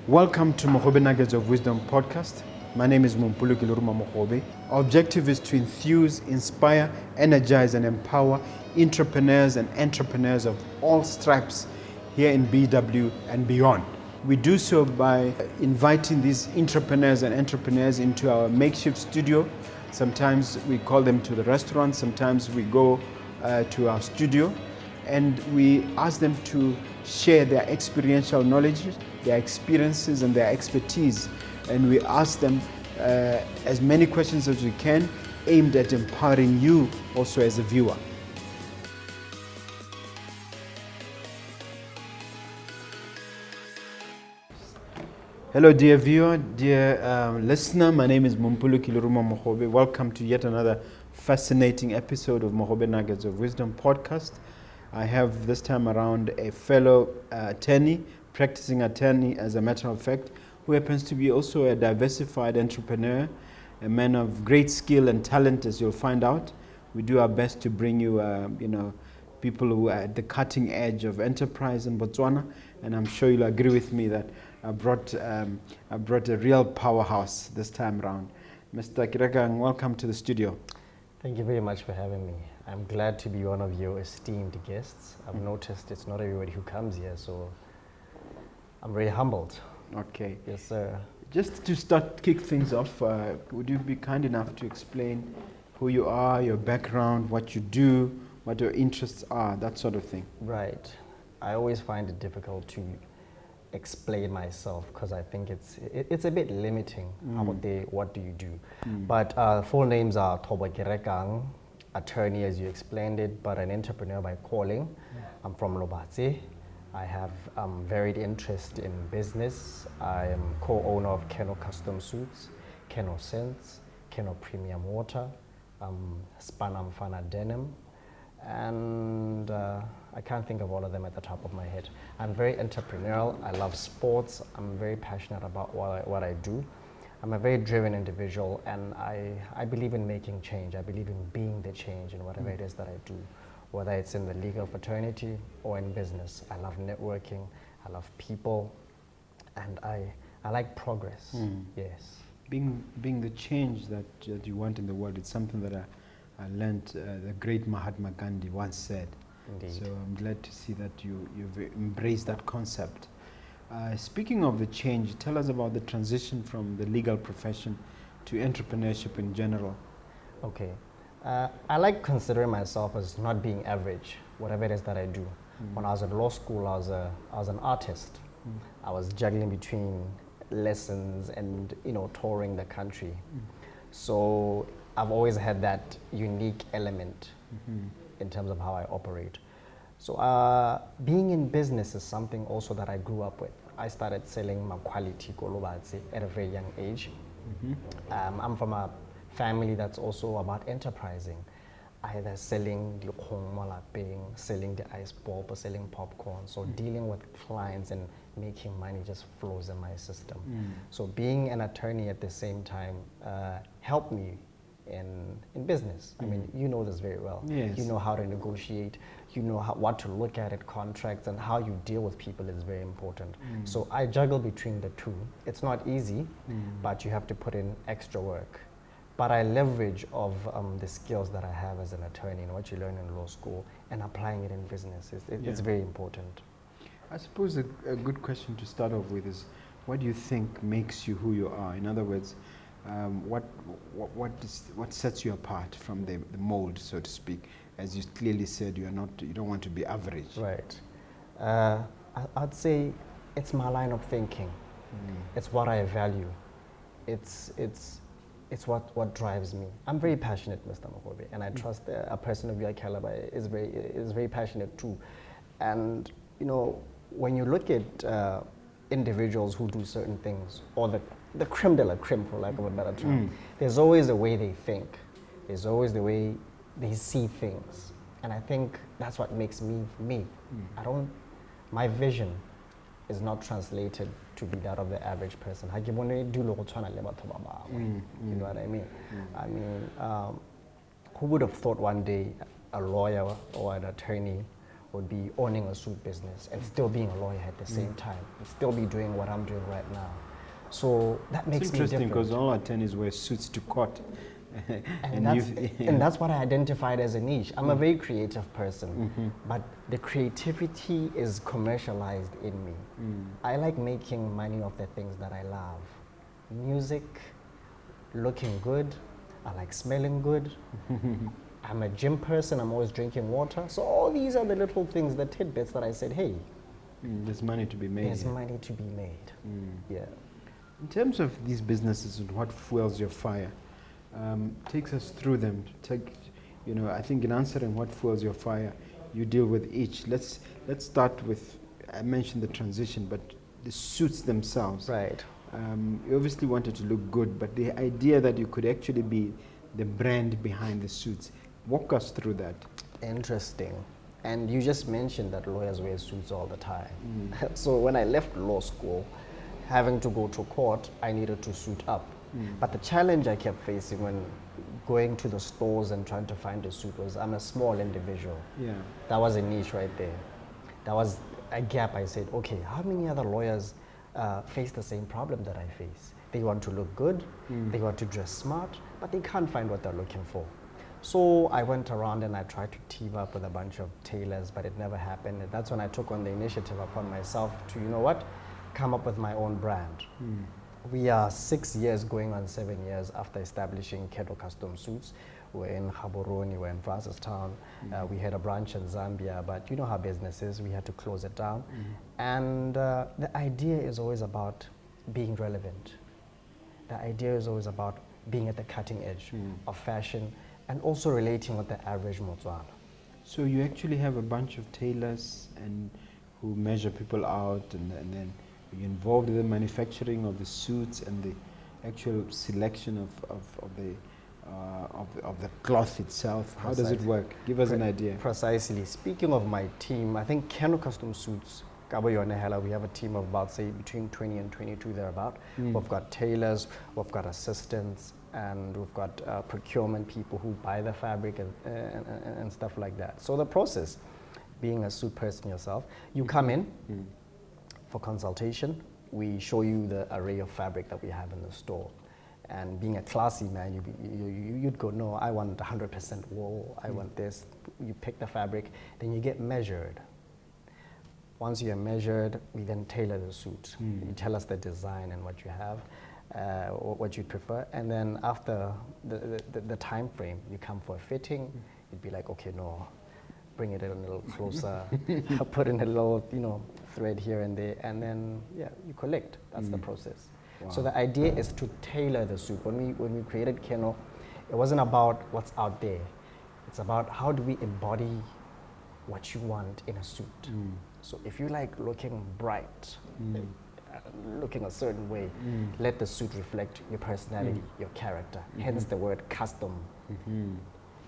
Welcome to Mogobe Nuggets of Wisdom podcast. My name is Mompoloki Lerumo Mogobe. Our objective is to enthuse, inspire, energize, and empower entrepreneurs and entrepreneurs of all stripes here in BW and beyond. We do so by inviting these entrepreneurs and entrepreneurs into our makeshift studio. Sometimes we call them to the restaurant, sometimes we go to our studio, and we ask them to share their experiential knowledge, their experiences and their expertise, and we ask them as many questions as we can, aimed at empowering you also as a viewer. Hello dear viewer, dear listener, my name is Mompoloki Lerumo Mogobe. Welcome to yet another fascinating episode of Mogobe Nuggets of Wisdom podcast. I have this time around a fellow attorney, practicing attorney as a matter of fact, who happens to be also a diversified entrepreneur, a man of great skill and talent, as you'll find out. We do our best to bring you, people who are at the cutting edge of enterprise in Botswana, and I'm sure you'll agree with me that I brought a real powerhouse this time around. Mr. Kerekang, welcome to the studio. Thank you very much for having me. I'm glad to be one of your esteemed guests. I've noticed it's not everybody who comes here, so I'm very humbled. Okay. Yes, sir. Just to kick things off, would you be kind enough to explain who you are, your background, what you do, what your interests are, that sort of thing? Right. I always find it difficult to explain myself because I think it's a bit limiting. What do you do? But full names are Thobo Kerekang, attorney as you explained it, but an entrepreneur by calling. I'm from Lobatse. I have varied interest in business. I am co-owner of Keno Custom Suits, Keno Scents, Keno Premium Water, Spanam Fana Denim, and I can't think of all of them at the top of my head. I'm very entrepreneurial. I love sports. I'm very passionate about what I do. I'm a very driven individual, and I believe in making change. I believe in being the change in whatever it is that I do, whether it's in the legal fraternity or in business. I love networking. I love people, and I like progress. Yes. Being the change that you want in the world, it's something that I learned the great Mahatma Gandhi once said. Indeed. So I'm glad to see that you've embraced that concept. Speaking of the change, tell us about the transition from the legal profession to entrepreneurship in general. Okay. I like considering myself as not being average, whatever it is that I do. When I was at law school, I was an artist. I was juggling between lessons and touring the country. So I've always had that unique element in terms of how I operate. So being in business is something also that I grew up with. I started selling my quality kolobatse at a very young age. I'm from a family that's also about enterprising, either selling the malapeng, selling the ice pop, or selling popcorn. So dealing with clients and making money just flows in my system. So being an attorney at the same time helped me in business. I mean, you know this very well. Yes. You know how to negotiate, you know what to look at contracts, and how you deal with people is very important. So I juggle between the two. It's not easy, but you have to put in extra work. But I leverage of the skills that I have as an attorney and what you learn in law school and applying it in business. It's very important. I suppose a good question to start off with is, what do you think makes you who you are? In other words, what sets you apart from the mold, so to speak? As you clearly said, you don't want to be average. Right. I'd say it's my line of thinking. It's what I value. It's what drives me. I'm very passionate, Mr. Mogobe, and I trust a person of your caliber is very passionate too. And when you look at individuals who do certain things, or the creme de la creme, for lack of a better term, there's always a way they think. There's always the way they see things. And I think that's what makes me me. My vision is not translated to be that of the average person. You know what I mean? I mean, who would have thought one day a lawyer or an attorney would be owning a suit business and still being a lawyer at the same time, and still be doing what I'm doing right now. So that makes It's me interesting different. because all attorneys wear suits to court. And that's what I identified as a niche. I'm a very creative person, but the creativity is commercialized in me. I like making money off the things that I love. Music, looking good, I like smelling good. I'm a gym person, I'm always drinking water. So all these are the little things, the tidbits that I said, hey, there's money to be made. there's here. money to be made. Yeah. In terms of these businesses and what fuels your fire, takes us through them. I think in answering what fuels your fire, you deal with each. Let's start with, I mentioned the transition, but the suits themselves. Right. You obviously wanted to look good, but the idea that you could actually be the brand behind the suits. Walk us through that. Interesting. And you just mentioned that lawyers wear suits all the time. So when I left law school, having to go to court, I needed to suit up. But the challenge I kept facing when going to the stores and trying to find a suit was I'm a small individual. Yeah. That was a niche right there. That was a gap. I said, okay, how many other lawyers face the same problem that I face? They want to look good, they want to dress smart, but they can't find what they're looking for. So I went around and I tried to team up with a bunch of tailors, but it never happened. And that's when I took on the initiative upon myself to, you know what, come up with my own brand. We are 6 years going on 7 years after establishing Keto Custom Suits. We're in Gaborone, we're in Francistown. We had a branch in Zambia, but you know how business is, we had to close it down. And the idea is always about being relevant. The idea is always about being at the cutting edge of fashion and also relating with the average Motswana. So you actually have a bunch of tailors and who measure people out, and then you're involved in the manufacturing of the suits and the actual selection of the cloth itself. How does it work? Give us an idea. Precisely. Speaking of my team, I think Keto Custom Suits, we have a team of about, say, between 20 and 22 thereabout. We've got tailors, we've got assistants, and we've got procurement people who buy the fabric and stuff like that. So the process, being a suit person yourself, you come in for consultation. We show you the array of fabric that we have in the store. And being a classy man, you'd go, no, I want 100% wool, I want this. You pick the fabric, then you get measured. Once you're measured, we then tailor the suit. You tell us the design and what you have, what you prefer, and then after the time frame, you come for a fitting. You'd be like, okay, no, bring it a little closer, put in a little, thread here and there, and then you collect. That's the process. Wow. So the idea is to tailor the suit. When we created Keno, it wasn't about what's out there. It's about how do we embody what you want in a suit. So if you like looking bright, looking a certain way, let the suit reflect your personality, your character. Hence the word custom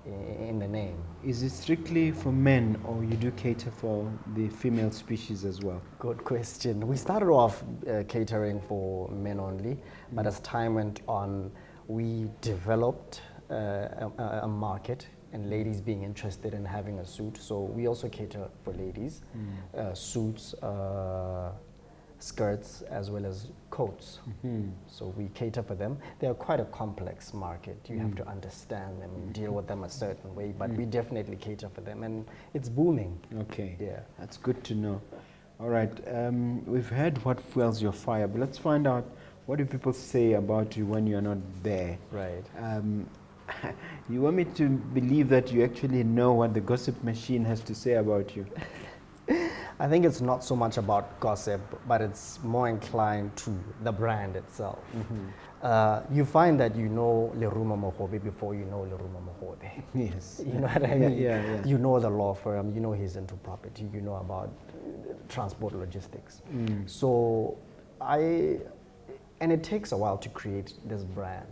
in the name. Is it strictly for men, or you do cater for the female species as well? Good question. We started off catering for men only, but as time went on, we developed a market and ladies being interested in having a suit. So we also cater for ladies, suits, skirts, as well as coats. So we cater for them. They are quite a complex market. You have to understand them and deal with them a certain way, but we definitely cater for them, and it's booming. Okay, yeah, that's good to know. All right, we've heard what fuels your fire, but let's find out, what do people say about you when you're not there? Right. You want me to believe that you actually know what the gossip machine has to say about you? I think it's not so much about gossip, but it's more inclined to the brand itself. You find that you know Lerumo Mogobe before you know Lerumo Mogobe. Yes. You know what I mean? Yeah. You know the law firm, you know he's into property, you know about transport logistics. So and it takes a while to create this brand.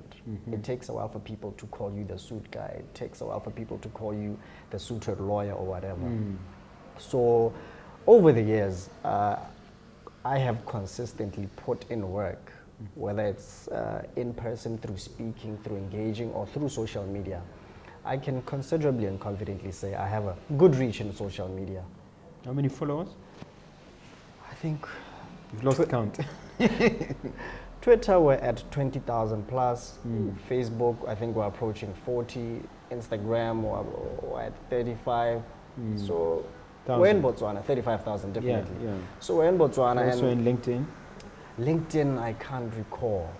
It takes a while for people to call you the suit guy. It takes a while for people to call you the suited lawyer or whatever. So over the years, I have consistently put in work, whether it's in person, through speaking, through engaging, or through social media. I can considerably and confidently say I have a good reach in social media. How many followers? I think You've lost count. Twitter we're at 20,000 plus. Facebook, I think we're approaching 40. Instagram we're at 35. So we're in Botswana, 35,000 definitely. Yeah. So we're in Botswana. Also in LinkedIn? LinkedIn, I can't recall.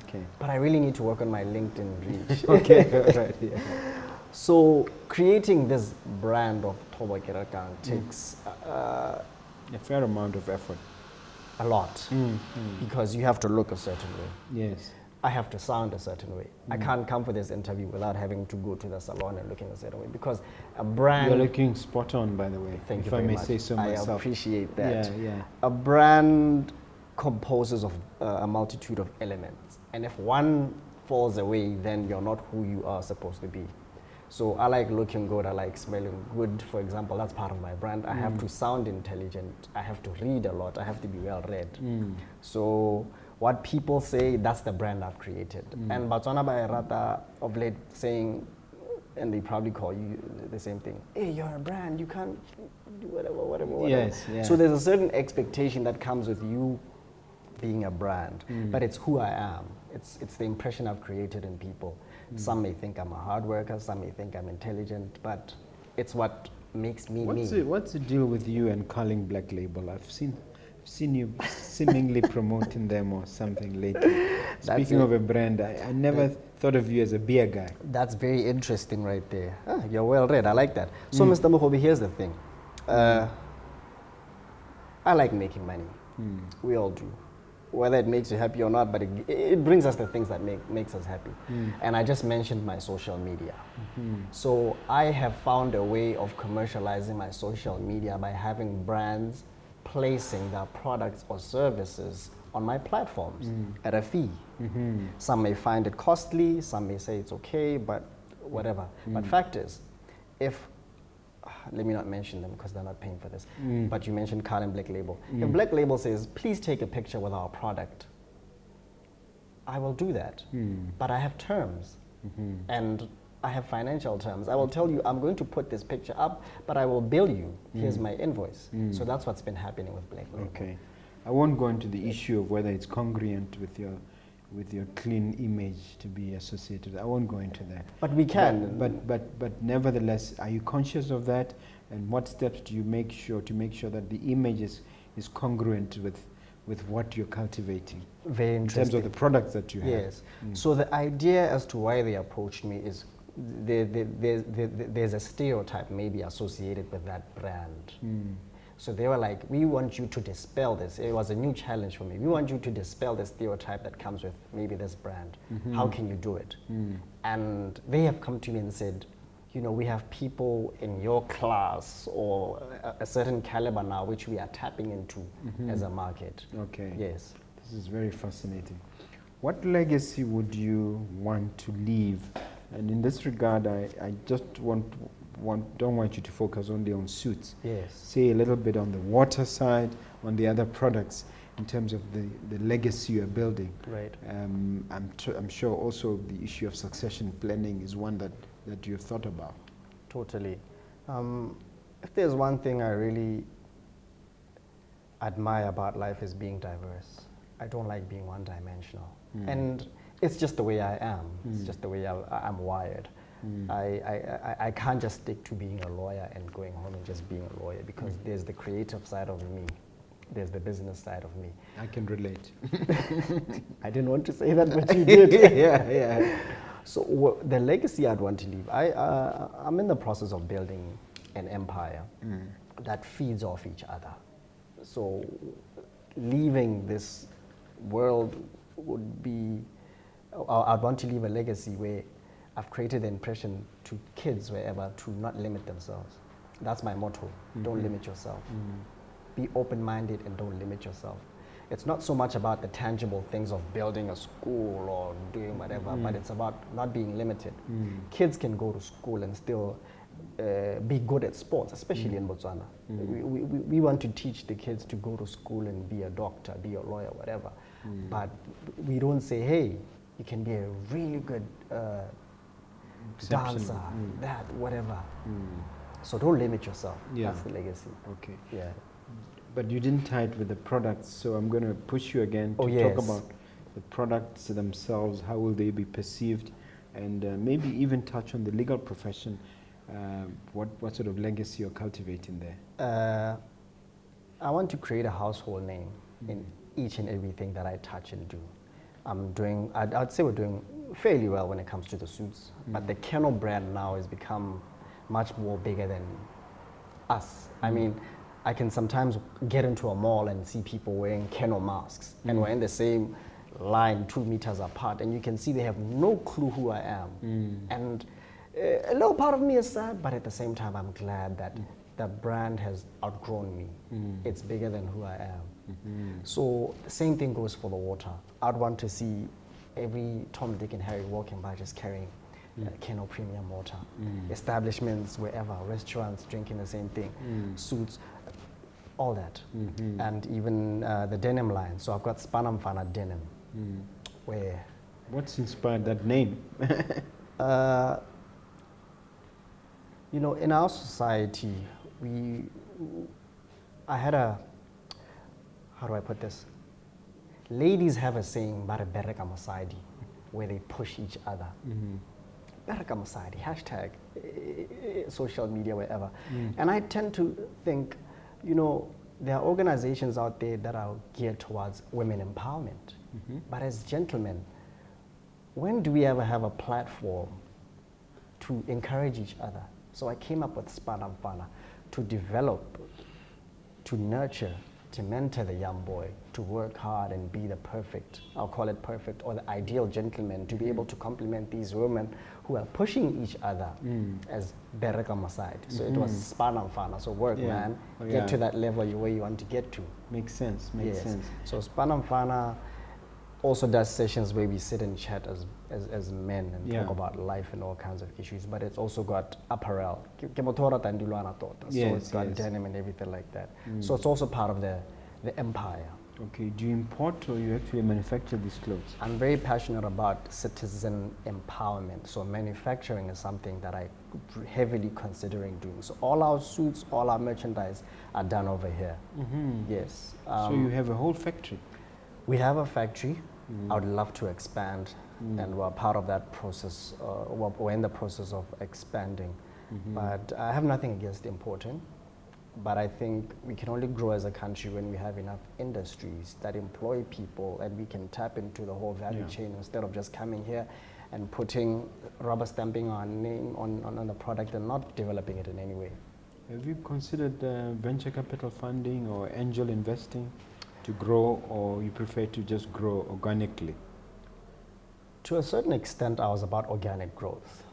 Okay. But I really need to work on my LinkedIn reach. Okay, right, yeah. So creating this brand of Thobo Kerekang takes A fair amount of effort. a lot because you have to look a certain way. Yes. I have to sound a certain way. I can't come for this interview without having to go to the salon and looking a certain way because a brand... You're looking spot on, by the way. Thank you if I very may much. say so myself. I appreciate that. Yeah. A brand composes of a multitude of elements. And if one falls away, then you're not who you are supposed to be. So I like looking good, I like smelling good. For example, that's part of my brand. I have to sound intelligent. I have to read a lot. I have to be well read. So what people say, that's the brand I've created. And Botswana Bayrata of late saying, and they probably call you the same thing. Hey, you're a brand. You can't do whatever. Yes, yeah. So there's a certain expectation that comes with you being a brand, but it's who I am. It's the impression I've created in people. Some may think I'm a hard worker, some may think I'm intelligent, but it's what makes me me. What's the deal with you and calling Black Label? I've seen you seemingly promoting them or something lately. Speaking of a brand, I never thought of you as a beer guy. That's very interesting right there. You're well read, I like that. So Mr. Mogobe, here's the thing. I like making money. We all do. Whether it makes you happy or not, but it brings us the things that makes us happy. And I just mentioned my social media. So I have found a way of commercializing my social media by having brands placing their products or services on my platforms at a fee. Some may find it costly, some may say it's okay, but whatever. But fact is, let me not mention them because they're not paying for this. But you mentioned Carl and Black Label. If Black Label says, please take a picture with our product, I will do that. But I have terms. And I have financial terms. I will tell you, I'm going to put this picture up, but I will bill you. Here's my invoice. So that's what's been happening with Black Label. Okay. I won't go into the issue of whether it's congruent with your clean image to be associated. I won't go into that. But we can. But nevertheless, are you conscious of that? And what steps do you make sure that the image is congruent with what you're cultivating? Very interesting. In terms of the products that you have. Yes. So the idea as to why they approached me is there's a stereotype maybe associated with that brand. So they were like, we want you to dispel this. It was a new challenge for me. We want you to dispel the stereotype that comes with maybe this brand. How can you do it? And they have come to me and said, you know, we have people in your class or a certain caliber now which we are tapping into as a market. Okay. Yes. This is very fascinating. What legacy would you want to leave? And in this regard, I just don't want you to focus only on suits. Yes. Say a little bit on the water side, on the other products, in terms of the legacy you're building. Right. I'm sure also the issue of succession planning is one that you've thought about. Totally. If there's one thing I really admire about life is being diverse. I don't like being one-dimensional. And it's just the way I am. It's just the way I'm wired. I can't just stick to being a lawyer and going home and just being a lawyer because there's the creative side of me. There's the business side of me. I can relate. I didn't want to say that, but you did. Yeah. So the legacy I'd want to leave, I'm in the process of building an empire that feeds off each other. So leaving this world would be, I'd want to leave a legacy where I've created the impression to kids wherever to not limit themselves. That's my motto. Don't limit yourself. Be open-minded and don't limit yourself. It's not so much about the tangible things of building a school or doing whatever, but it's about not being limited. Kids can go to school and still be good at sports, especially in Botswana. We want to teach the kids to go to school and be a doctor, be a lawyer, whatever. But we don't say, hey, you can be a really good dancer, that, whatever. So don't limit yourself. Yeah. That's the legacy. Okay. Yeah. But you didn't tie it with the products, so I'm going to push you again to yes. talk about the products themselves. How will they be perceived? And maybe even touch on the legal profession. What sort of legacy you're cultivating there? I want to create a household name in each and everything that I touch and do. I'd say we're doing fairly well when it comes to the suits, but the Kennel brand now has become much more bigger than us. I mean, I can sometimes get into a mall and see people wearing Kennel masks, and we're in the same line 2 meters apart, and you can see they have no clue who I am. And a little part of me is sad, but at the same time, I'm glad that the brand has outgrown me. It's bigger than who I am. So the same thing goes for the water. I'd want to see every Tom, Dick, and Harry walking by just carrying Kennel premium water. Establishments, wherever, restaurants drinking the same thing, suits, all that. And even the denim line. So I've got Spanamfana denim. Where what's inspired that name? You know, in our society, I had a, how do I put this? Ladies have a saying, "Bare bereka masaidi," where they push each other. Bereka masaidi, hashtag, social media, wherever. And I tend to think, you know, there are organizations out there that are geared towards women empowerment. But as gentlemen, when do we ever have a platform to encourage each other? So I came up with Spanamfana to develop, to nurture, to mentor the young boy, to work hard and be the perfect, I'll call it perfect, or the ideal gentleman, to be able to complement these women who are pushing each other as Bereka Masaid. So it was Spanamfana, so work, man, get to that level where you want to get to. Makes sense, makes sense. So Spanamfana also does sessions where we sit and chat as men and talk about life and all kinds of issues, but it's also got apparel. So it's got denim and everything like that. So it's also part of the empire. Okay, do you import or you actually manufacture these clothes? I'm very passionate about citizen empowerment. So manufacturing is something that I'm heavily considering doing. So all our suits, all our merchandise are done over here. Yes. So you have a whole factory? We have a factory. I would love to expand, and we're part of that process. We're in the process of expanding. But I have nothing against importing. But I think we can only grow as a country when we have enough industries that employ people, and we can tap into the whole value chain instead of just coming here and putting rubber stamping our name on the product and not developing it in any way. Have you considered venture capital funding or angel investing to grow, or you prefer to just grow organically? To a certain extent, I was about organic growth.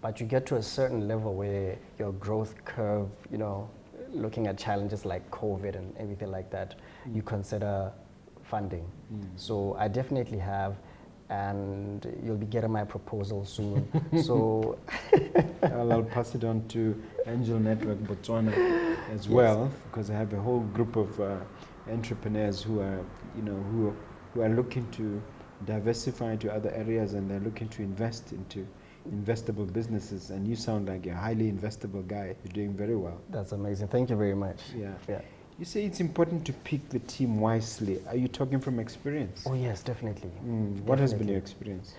But you get to a certain level where your growth curve, you know, looking at challenges like COVID and everything like that, you consider funding. So I definitely have, and you'll be getting my proposal soon. So I'll pass it on to Angel Network Botswana as well, because I have a whole group of entrepreneurs who are, you know, who are looking to diversify to other areas, and they're looking to invest into investable businesses. And you sound like a highly investable guy. You're doing very well. That's amazing. Thank you very much. Yeah. You say it's important to pick the team wisely. Are you talking from experience? Oh yes, definitely. What has been your experience?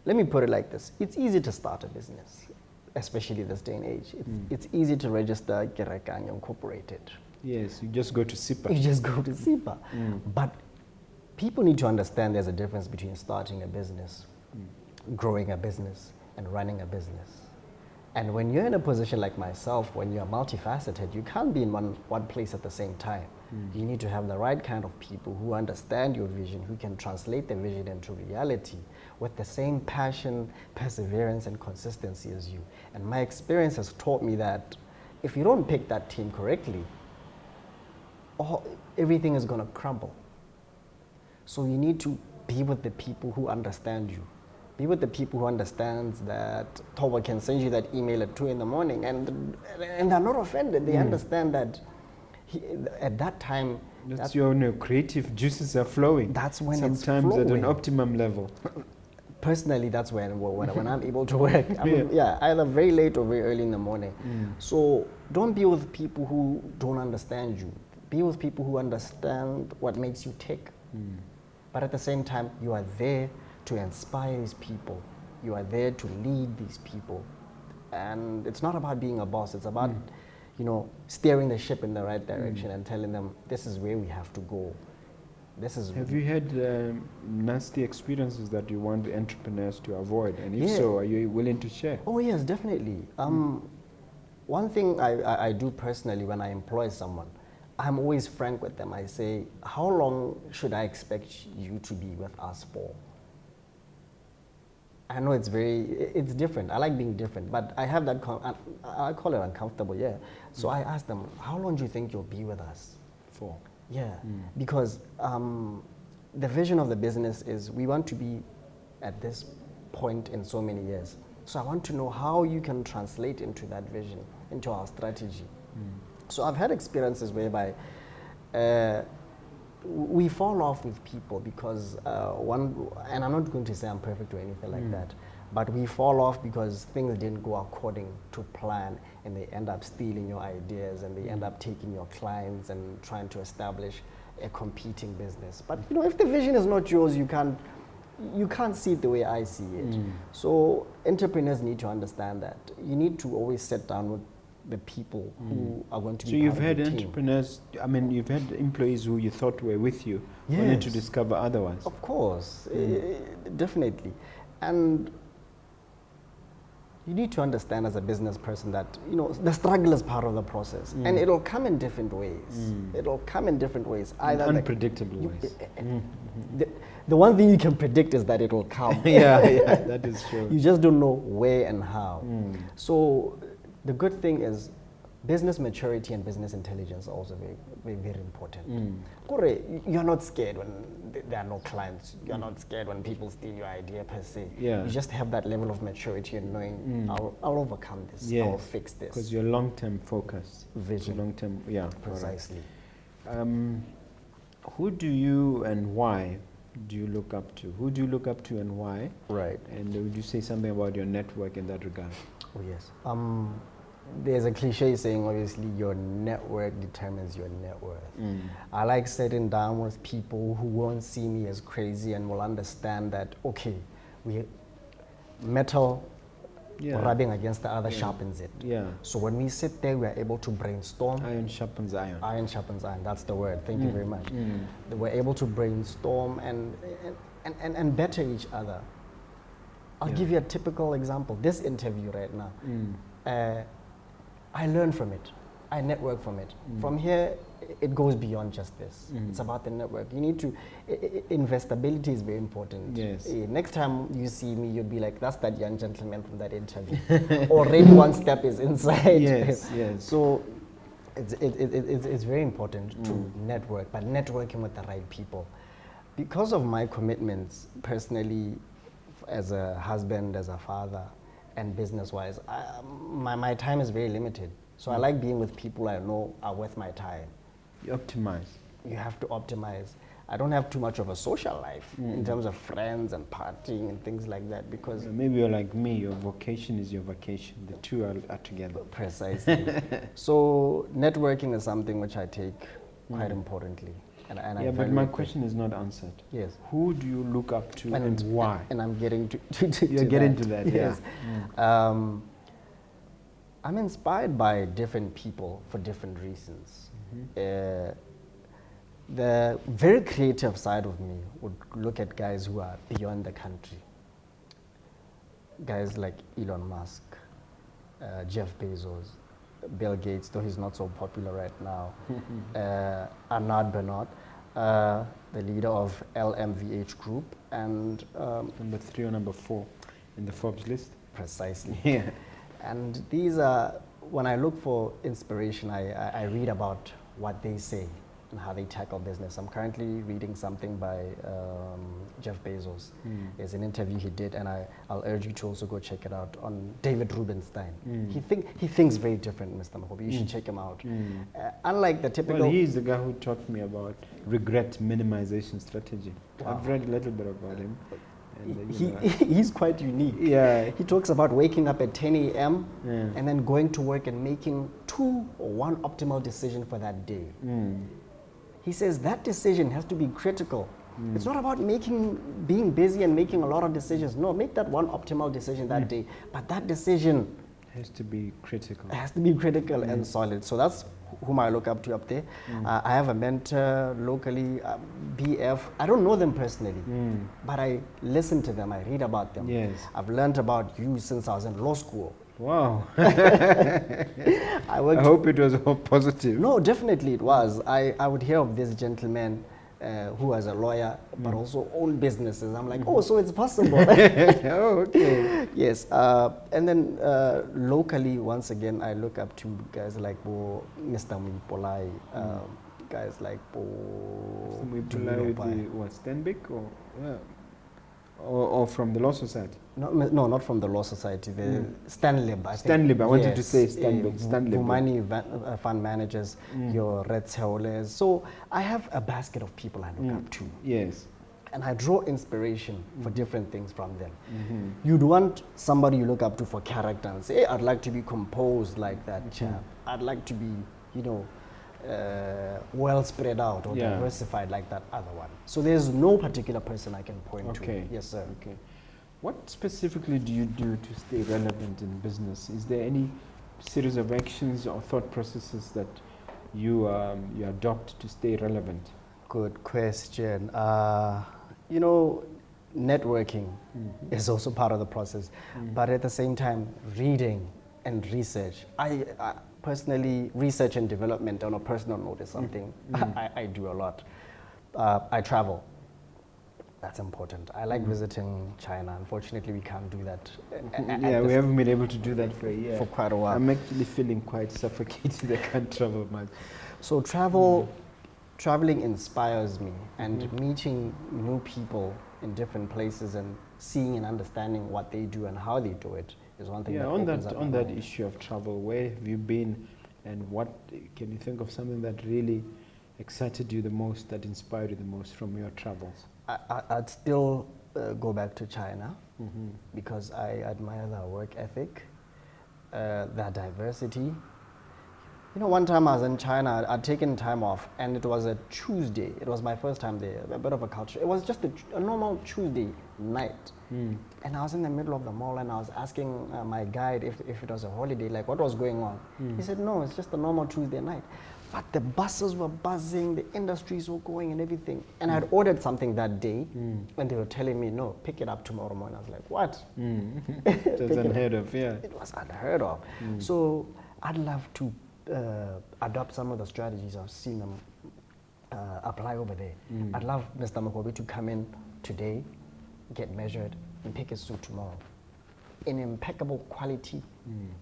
Let me put it like this. It's easy to start a business, especially this day and age. It's easy to register Kerekang Incorporated. Yes, you just go to SIPA. You just go to SIPA. But people need to understand there's a difference between starting a business, growing a business, and running a business. And when you're in a position like myself, when you're multifaceted, you can't be in one place at the same time. You need to have the right kind of people who understand your vision, who can translate the vision into reality with the same passion, perseverance, and consistency as you. And my experience has taught me that if you don't pick that team correctly, everything is going to crumble. So you need to be with the people who understand you. Be with the people who understands that Thobo can send you that email at 2 in the morning and they're not offended. They understand that at that time... That's your creative juices are flowing. That's when sometimes it's flowing. at an optimum level. personally, that's when I'm able to work. Either very late or very early in the morning. So don't be with people who don't understand you. Be with people who understand what makes you tick. But at the same time, you are there to inspire these people. You are there to lead these people. And it's not about being a boss. It's about, steering the ship in the right direction and telling them, this is where we have to go. Have you had nasty experiences that you want the entrepreneurs to avoid? And if so, are you willing to share? Oh, yes, definitely. One thing I do personally when I employ someone, I'm always frank with them. I say, how long should I expect you to be with us for? I know it's different. I like being different, but I have that, I call it uncomfortable, So I ask them, how long do you think you'll be with us for? Yeah, because the vision of the business is we want to be at this point in so many years. So I want to know how you can translate into that vision, into our strategy. So I've had experiences whereby we fall off with people because and I'm not going to say I'm perfect or anything like that, but we fall off because things didn't go according to plan, and they end up stealing your ideas, and they end up taking your clients and trying to establish a competing business. But if the vision is not yours, you can't see it the way I see it. So entrepreneurs need to understand that. You need to always sit down with the people who are going to be part of the team. So you've had entrepreneurs, you've had employees who you thought were with you, only to discover otherwise. Of course, definitely. And you need to understand as a business person that, the struggle is part of the process. And it'll come in different ways. It'll come in different ways. Either unpredictable ways. The one thing you can predict is that it will come. That is true. You just don't know where and how. So the good thing is business maturity and business intelligence are also very, very important. You're not scared when there are no clients. You're not scared when people steal your idea per se. You just have that level of maturity and knowing I'll overcome this. I'll fix this. Because you're long-term focused. Vision. Long-term, precisely. Who do you and why do you look up to? Who do you look up to and why? Right. And would you say something about your network in that regard? Oh, yes. There's a cliche saying, obviously, your network determines your net worth. I like sitting down with people who won't see me as crazy and will understand that, okay, metal rubbing against the other sharpens it. So when we sit there, we are able to brainstorm. Iron sharpens iron. Iron sharpens iron, that's the word. Thank you very much. We're able to brainstorm and better each other. I'll give you a typical example. This interview right now, I learn from it. I network from it. From here, it goes beyond just this. It's about the network. You need to, investability is very important. Yes. Next time you see me, you'll be like, that's that young gentleman from that interview. Already one step is inside. Yes. So it's very important to network, but networking with the right people. Because of my commitments, personally, as a husband, as a father, and business-wise, my time is very limited. So I like being with people I know are worth my time. You optimize. You have to optimize. I don't have too much of a social life in terms of friends and partying and things like that because... Maybe you're like me, your vocation is your vacation. The two are together. Precisely. So networking is something which I take quite importantly. And but my question is not answered. Yes. Who do you look up to and why? And I'm getting to You're getting to that, yes. I'm inspired by different people for different reasons. The very creative side of me would look at guys who are beyond the country. Guys like Elon Musk, Jeff Bezos, Bill Gates, though he's not so popular right now, Arnaud Bernard, the leader of LMVH Group, and number 3 or number 4 in the Forbes list. Precisely. And these are, when I look for inspiration, I read about what they say and how they tackle business. I'm currently reading something by Jeff Bezos. It's an interview he did, and I'll urge you to also go check it out, on David Rubenstein. He thinks very different, Mr. Mogobe. You should check him out. Unlike the typical... Well, he's the guy who taught me about regret minimization strategy. Wow. I've read a little bit about him. He's quite unique. Yeah. He talks about waking up at 10 a.m. And then going to work and making 2 or 1 optimal decision for that day. He says that decision has to be critical. It's not about being busy and making a lot of decisions. No, make that 1 optimal decision that day. But that decision has to be critical. It has to be critical and solid. So that's whom I look up to up there. I have a mentor locally, BF. I don't know them personally, but I listen to them. I read about them. Yes. I've learned about you since I was in law school. Wow. I hope it was all positive. No, definitely it was. I would hear of this gentleman who was a lawyer, but also owned businesses. I'm like, oh, so it's possible. Oh, okay. Yes. And then locally, once again, I look up to guys like Mr. Mompoloki, guys like Mr. Mompoloki, what, Stanbic or? Yeah. Or from the Law Society? No, not from the Law Society. The Stanlib. Stanlib. I wanted to say Stanbic. Stanlib. Bumani fund managers, your Red Seoles. So I have a basket of people I look up to. Yes. And I draw inspiration for different things from them. You'd want somebody you look up to for character and say, hey, I'd like to be composed like that chap. I'd like to be, well spread out or diversified like that other one. So there's no particular person I can point to. Yes, sir. Okay. What specifically do you do to stay relevant in business? Is there any series of actions or thought processes that you adopt to stay relevant? Good question. Networking is also part of the process, but at the same time, reading and research. I personally, research and development on a personal note is something I do a lot. I travel. That's important. I like visiting China. Unfortunately, we can't do that. We haven't been able to do that for a year. For quite a while. I'm actually feeling quite suffocated. I can't travel much. So traveling inspires me, and meeting new people in different places and seeing and understanding what they do and how they do it is one thing. On that issue of travel, where have you been, and what can you think of something that really excited you the most, that inspired you the most from your travels? I'd still go back to China because I admire their work ethic, their diversity. One time I was in China, I'd taken time off, and it was a Tuesday. It was my first time there, a bit of a culture. It was just a normal Tuesday night. And I was in the middle of the mall, and I was asking my guide if it was a holiday, like what was going on. He said, no, it's just a normal Tuesday night. But the buses were buzzing, the industries were going and everything. And I'd ordered something that day, and they were telling me, no, pick it up tomorrow morning. I was like, what? It was unheard of, yeah. It was unheard of. So I'd love to adopt some of the strategies I've seen them apply over there. I'd love Mr. Mogobe to come in today, get measured, and pick his suit tomorrow in impeccable quality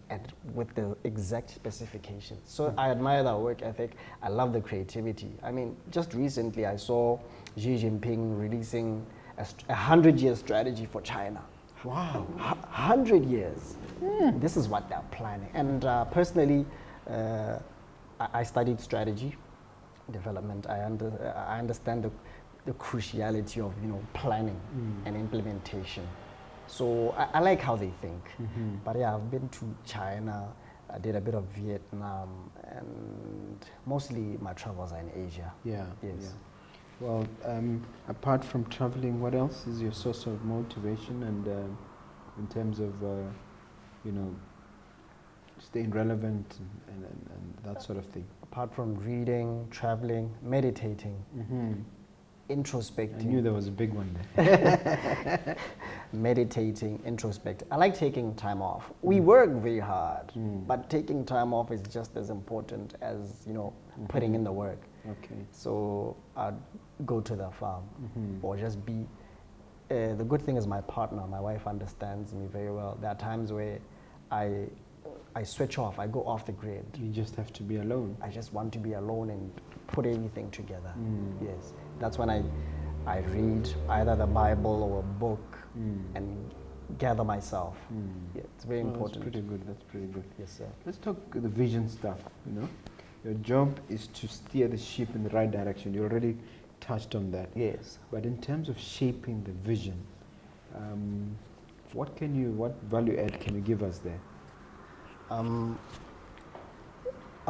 and with the exact specifications. So I admire that work ethic. I love the creativity. I mean, just recently I saw Xi Jinping releasing a 100-year strategy for China. Wow. 100 years. This is what they're planning. And personally, I studied strategy development. I understand the cruciality of planning and implementation. So I like how they think. But yeah, I've been to China. I did a bit of Vietnam, and mostly my travels are in Asia. Yeah. Yes. Yeah. Well, apart from traveling, what else is your source of motivation, and in terms of staying relevant and that sort of thing? Apart from reading, traveling, meditating, introspecting. I knew there was a big one there. Meditating, introspecting. I like taking time off. We work very hard, but taking time off is just as important as putting in the work. Okay. So I'd go to the farm or just be. The good thing is my partner, my wife, understands me very well. There are times where I switch off. I go off the grid. You just have to be alone. I just want to be alone and put everything together. Yes, that's when I read either the Bible or a book and gather myself. Yeah, it's very important. That's pretty good. That's pretty good. Yes, sir. Let's talk the vision stuff. Your job is to steer the ship in the right direction. You already touched on that. Yes. But in terms of shaping the vision, What value add can you give us there? On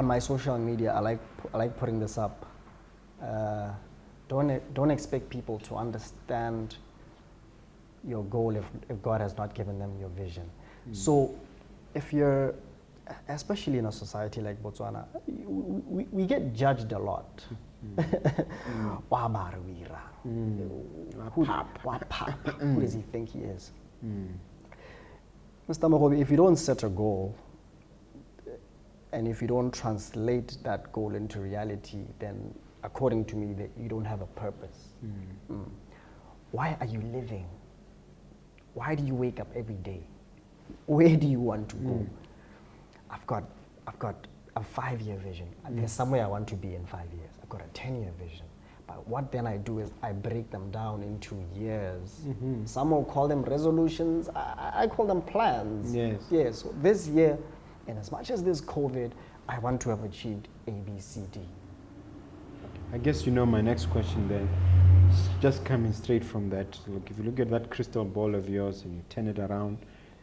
my social media, I like putting this up. Don't expect people to understand your goal if God has not given them your vision. So if you're, especially in a society like Botswana, we get judged a lot. Who does he think he is? Mr. Mogobe, if you don't set a goal, and if you don't translate that goal into reality, then according to me, that you don't have a purpose. Why are you living? Why do you wake up every day? Where do you want to go? I've got a 5-year vision. There's somewhere I want to be in 5 years. I've got a 10-year vision. But what then I do is I break them down into years. Some will call them resolutions. I call them plans. Yes. So this year, and as much as this COVID, I want to have achieved A, B, C, D. I guess you know my next question then. Just coming straight from that. Look, if you look at that crystal ball of yours and you turn it around,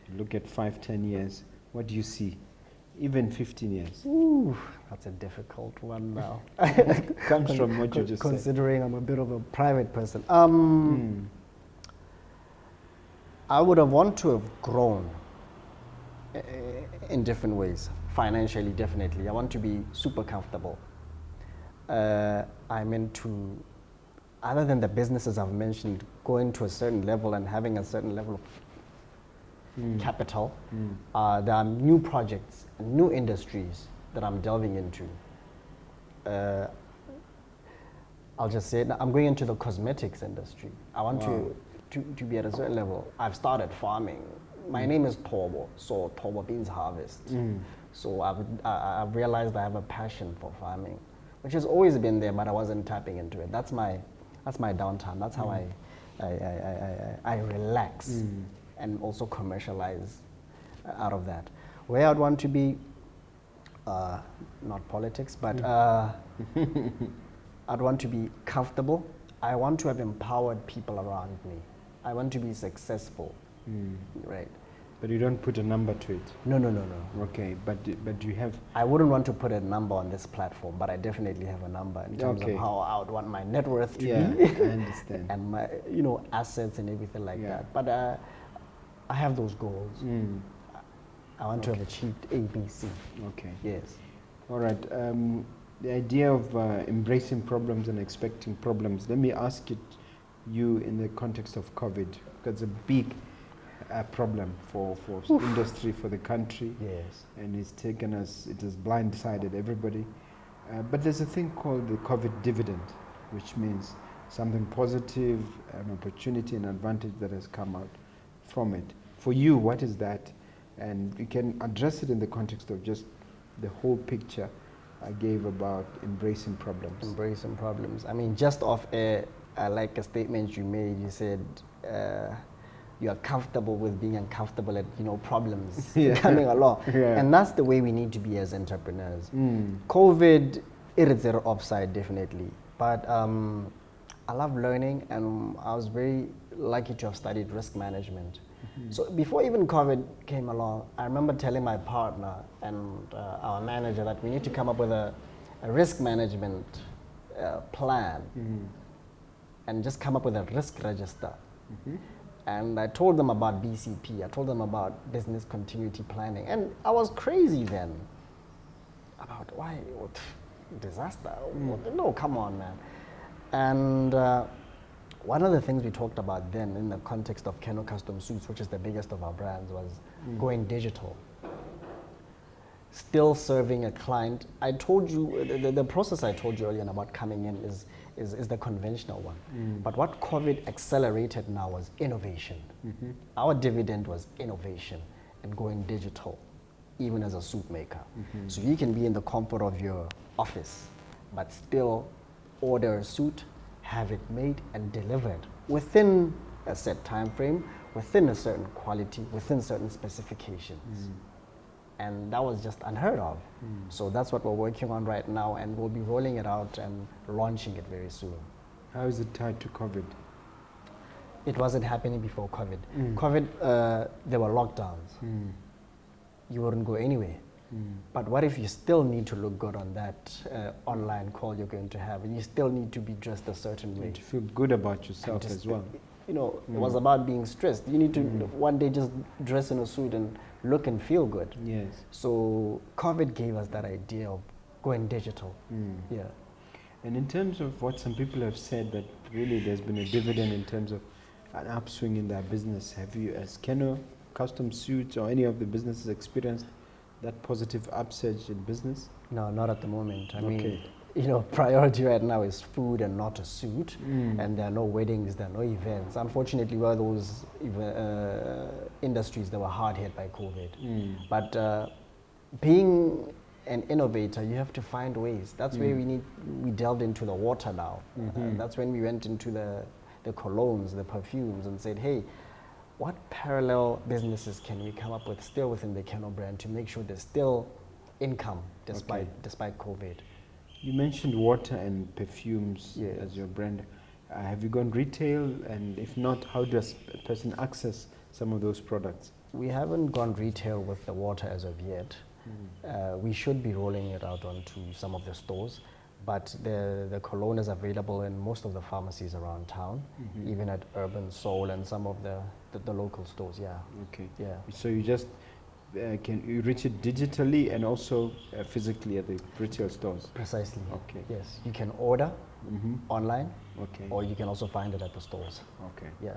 you look at 5-10 years, what do you see? Even 15 years. Ooh, that's a difficult one now. Comes from what you just said. Considering I'm a bit of a private person. I would have wanted to have grown in different ways. Financially, definitely. I want to be super comfortable. I'm into, other than the businesses I've mentioned, going to a certain level and having a certain level of capital. There are new projects and new industries that I'm delving into. I'll just say it, I'm going into the cosmetics industry. I want to be at a certain level. I've started farming. My name is Thobo, so Thobo means harvest. So I've realized I have a passion for farming, which has always been there, but I wasn't tapping into it. That's my downtime. That's how I relax and also commercialize out of that. Where I'd want to be, not politics, but I'd want to be comfortable. I want to have empowered people around me. I want to be successful, right? But you don't put a number to it? No. Okay, but you have... I wouldn't want to put a number on this platform, but I definitely have a number in terms of how I would want my net worth to be. I understand. And my, assets and everything like that. But I have those goals. I want to have achieved A, B, C. Okay. Yes. All right. The idea of embracing problems and expecting problems, let me ask you in the context of COVID, because it's a big problem for industry, for the country. Yes. And it's taken us, it has blindsided everybody. But there's a thing called the COVID dividend, which means something positive, an opportunity, an advantage that has come out from it. For you, what is that? And you can address it in the context of just the whole picture I gave about embracing problems. Embracing problems. I mean, just off air, I like a statement you made. You said you are comfortable with being uncomfortable at problems coming along, and that's the way we need to be as entrepreneurs. COVID, it is their upside definitely, but I love learning, and I was very lucky to have studied risk management. So before even COVID came along, I remember telling my partner and our manager that we need to come up with a risk management plan and just come up with a risk register. And I told them about BCP, I told them about business continuity planning, and I was crazy then about disaster, no, come on, man. And one of the things we talked about then in the context of Keno Custom Suits, which is the biggest of our brands, was going digital. Still serving a client. I told you, the process I told you earlier about coming in is the conventional one. But what COVID accelerated now was innovation. Our dividend was innovation and going digital, even as a suit maker. So you can be in the comfort of your office, but still order a suit, have it made and delivered within a set time frame, within a certain quality, within certain specifications. And that was just unheard of. So that's what we're working on right now, and we'll be rolling it out and launching it very soon. How is it tied to COVID? It wasn't happening before COVID. COVID, there were lockdowns. You wouldn't go anywhere. But what if you still need to look good on that online call you're going to have, and you still need to be dressed a certain way? And to feel good about yourself as well. You know, it was about being stressed. You need to one day just dress in a suit and look and feel good. Yes. So COVID gave us that idea of going digital. Yeah. And in terms of what some people have said, that really there's been a dividend in terms of an upswing in their business. Have you, as Keno, Custom Suits, or any of the businesses experienced that positive upsurge in business? No, not at the moment. I mean, you know, priority right now is food and not a suit. And there are no weddings, there are no events. Unfortunately, we're those industries that were hard hit by COVID. But being an innovator, you have to find ways. That's where we delved into the water now. That's when we went into the colognes, the perfumes, and said, hey, what parallel businesses can we come up with still within the Keno brand to make sure there's still income despite COVID? You mentioned water and perfumes as your brand. Have you gone retail? And if not, how does a person access some of those products? We haven't gone retail with the water as of yet. We should be rolling it out onto some of the stores, but the cologne is available in most of the pharmacies around town, even at Urban Soul and some of the local stores. Okay. Yeah. So you just can you reach it digitally and also physically at the retail stores? Precisely. Okay. Yes, you can order online, Okay. or you can also find it at the stores. Okay. Yeah.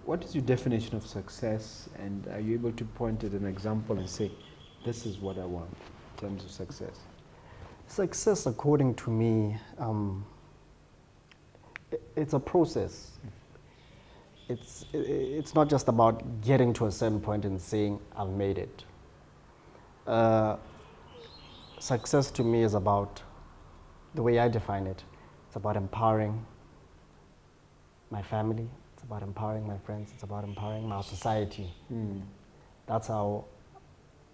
What is your definition of success, and are you able to point at an example and say, this is what I want in terms of success? Success, according to me, it's a process. It's not just about getting to a certain point and saying, I've made it. Success to me is about, the way I define it, it's about empowering my family, it's about empowering my friends, it's about empowering my society. That's how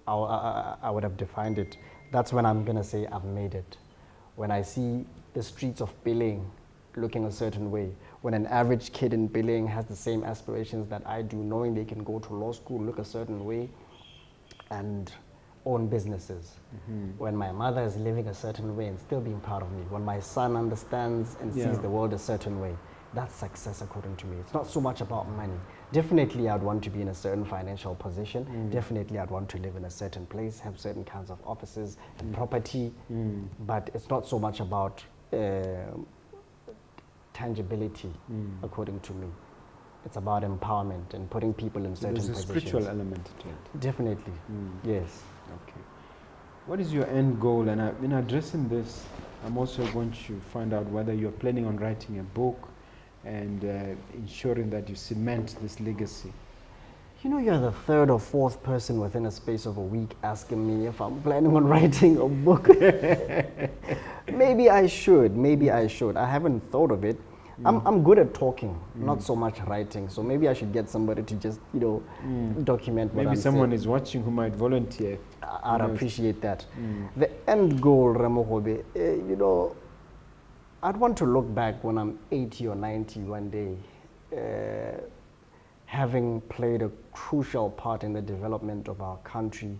I would have defined it. That's when I'm going to say I've made it. When I see the streets of Billing looking a certain way, when an average kid in Billing has the same aspirations that I do, knowing they can go to law school, look a certain way, and own businesses. When my mother is living a certain way and still being proud of me. When my son understands and sees the world a certain way. That's success according to me. It's not so much about money. Definitely I'd want to be in a certain financial position. Definitely I'd want to live in a certain place, have certain kinds of offices and property. But it's not so much about tangibility according to me. It's about empowerment and putting people in certain positions. There's a spiritual element to it. Definitely, yes. Okay. What is your end goal? And in addressing this, I'm also going to find out whether you're planning on writing a book and ensuring that you cement this legacy. You know, you're the third or fourth person within a space of a week asking me if I'm planning on writing a book. Maybe I should. I haven't thought of it. I'm good at talking, not so much writing. So maybe I should get somebody to just, document what I'm saying. Maybe someone is watching who might volunteer. I'd appreciate that. The end goal, Mogobe, I'd want to look back when I'm 80 or 90 one day, having played a crucial part in the development of our country,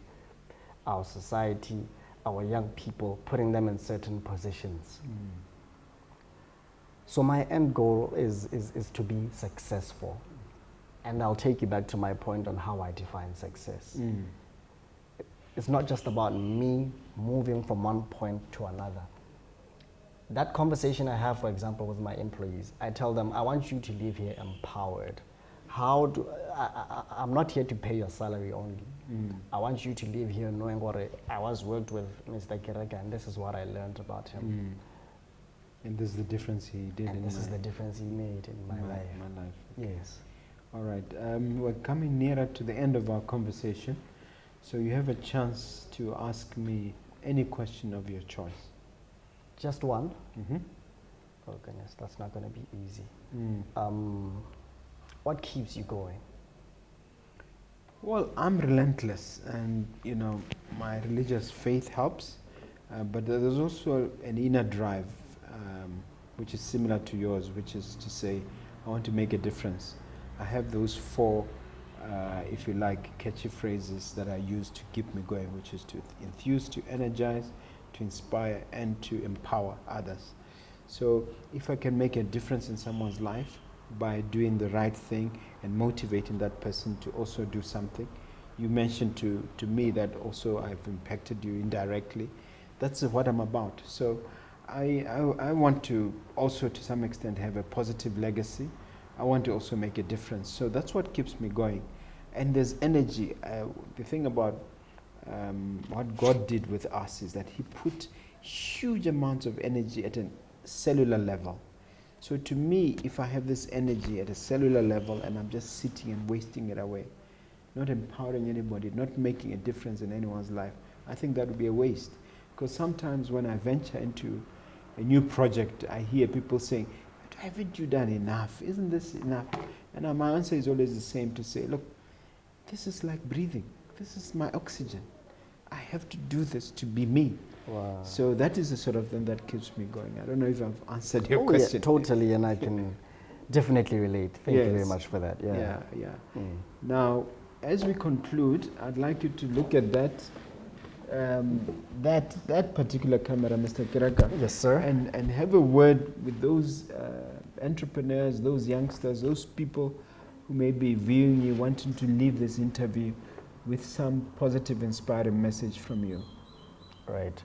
our society, our young people, putting them in certain positions. So my end goal is to be successful. And I'll take you back to my point on how I define success. It's not just about me moving from one point to another. That conversation I have, for example, with my employees, I tell them, I want you to leave here empowered. I'm not here to pay your salary only. I want you to leave here knowing what I was worked with Mr. Kerekang, and this is what I learned about him. And this is the difference he did and this is the difference he made in my life. My life. Yes. All right. We're coming nearer to the end of our conversation. So you have a chance to ask me any question of your choice. Just one? Oh goodness, that's not going to be easy. What keeps you going? Well, I'm relentless, and my religious faith helps, but there's also an inner drive, which is similar to yours, which is to say, I want to make a difference. I have those four, if you like, catchy phrases that I use to keep me going, which is to enthuse, to energize, to inspire, and to empower others. So if I can make a difference in someone's life by doing the right thing and motivating that person to also do something. You mentioned to me that also I've impacted you indirectly. That's what I'm about. So I want to also to some extent have a positive legacy. I want to also make a difference. So that's what keeps me going. And there's energy. The thing about what God did with us is that He put huge amounts of energy at a cellular level. So to me, if I have this energy at a cellular level and I'm just sitting and wasting it away, not empowering anybody, not making a difference in anyone's life, I think that would be a waste. Because sometimes when I venture into a new project, I hear people saying, "But haven't you done enough? Isn't this enough?" And my answer is always the same, to say, look, this is like breathing. This is my oxygen. I have to do this to be me. Wow. So that is the sort of thing that keeps me going. I don't know if I've answered your question. Yeah, totally, and I can definitely relate. Thank you very much for that. Yeah. Now, as we conclude, I'd like you to look at that that particular camera, Mr. Kerekang. Yes, sir. And have a word with those entrepreneurs, those youngsters, those people who may be viewing you, wanting to leave this interview with some positive, inspiring message from you. Right.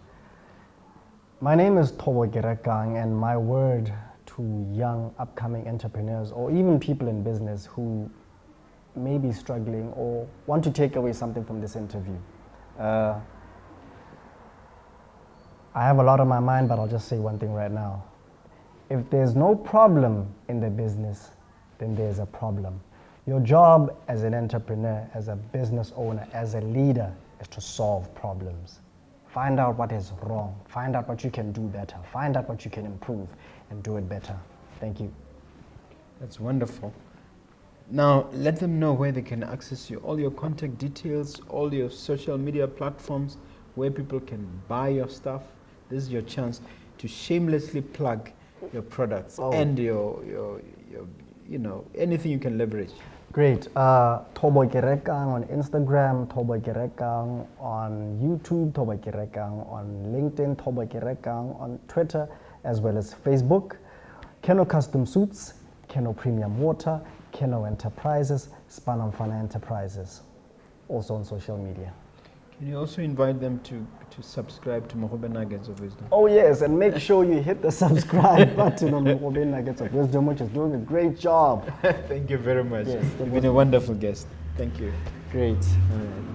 My name is Thobo Kerekang, and my word to young upcoming entrepreneurs or even people in business who may be struggling or want to take away something from this interview. I have a lot on my mind, but I'll just say one thing right now. If there's no problem in the business, then there's a problem. Your job as an entrepreneur, as a business owner, as a leader is to solve problems. Find out what is wrong. Find out what you can do better. Find out what you can improve and do it better. Thank you. That's wonderful. Now, let them know where they can access you, all your contact details, all your social media platforms, where people can buy your stuff. This is your chance to shamelessly plug your products and your anything you can leverage. Great. Thobo Kerekang on Instagram, Thobo Kerekang on YouTube, Thobo Kerekang on LinkedIn, Thobo Kerekang on Twitter, as well as Facebook. Keno Custom Suits, Keno Premium Water, Keno Enterprises, Span on Fun Enterprises, also on social media. Can you also invite them to subscribe to Mogobe Nuggets of Wisdom? Oh yes, and make sure you hit the subscribe button on Mogobe Nuggets of Wisdom, which is doing a great job. Thank you very much. Yes, You've been a wonderful guest. Thank you. Great. All right.